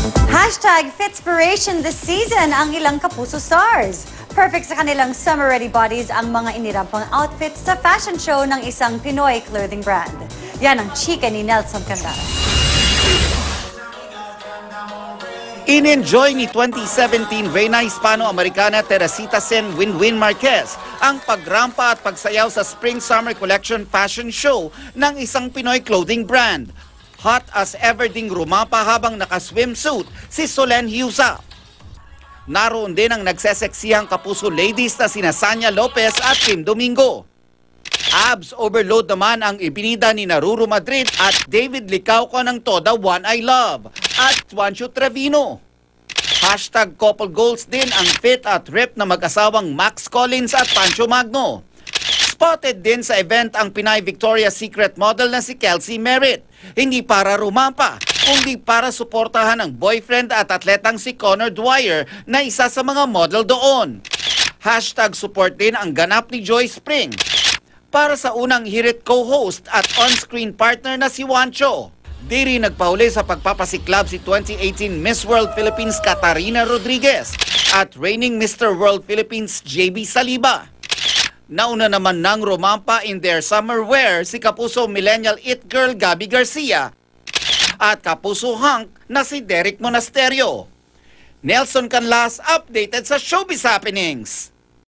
Hashtag Fitspiration this season ang ilang Kapuso stars. Perfect sa kanilang summer-ready bodies ang mga inirampang outfits sa fashion show ng isang Pinoy clothing brand. Yan ang chika ni Nelson Candara. In-enjoy ni 2017 Reyna Hispano-Americana Teresita Sen Winwin Marquez ang pagrampa at pagsayaw sa Spring-Summer Collection fashion show ng isang Pinoy clothing brand. Hot as ever ding rumapa habang naka-swimsuit si Solen Hiusa. Naroon din ang nagseseksihang Kapuso ladies na sina Sanya Lopez at Kim Domingo. Abs overload naman ang ibinida ni Naruro Madrid at David Licauco ng Toda One I Love at Juancho Trevino. Hashtag couple goals din ang fit at rip na mag-asawang Max Collins at Pancho Magno. Spotted din sa event ang Pinay Victoria's Secret model na si Kelsey Merritt. Hindi para rumampa, kundi para suportahan ang boyfriend at atletang si Connor Dwyer na isa sa mga model doon. Hashtag support din ang ganap ni Joy Spring. Para sa unang hirit co-host at on-screen partner na si Juancho. Di rin nagpahuli sa pagpapasiklab si 2018 Miss World Philippines Katarina Rodriguez at reigning Mr. World Philippines JB Saliba. Nauna naman ng rumampa in their summer wear si Kapuso Millennial It Girl Gabby Garcia at Kapuso Hunk na si Derek Monasterio. Nelson Canlas updated sa Showbiz Happenings.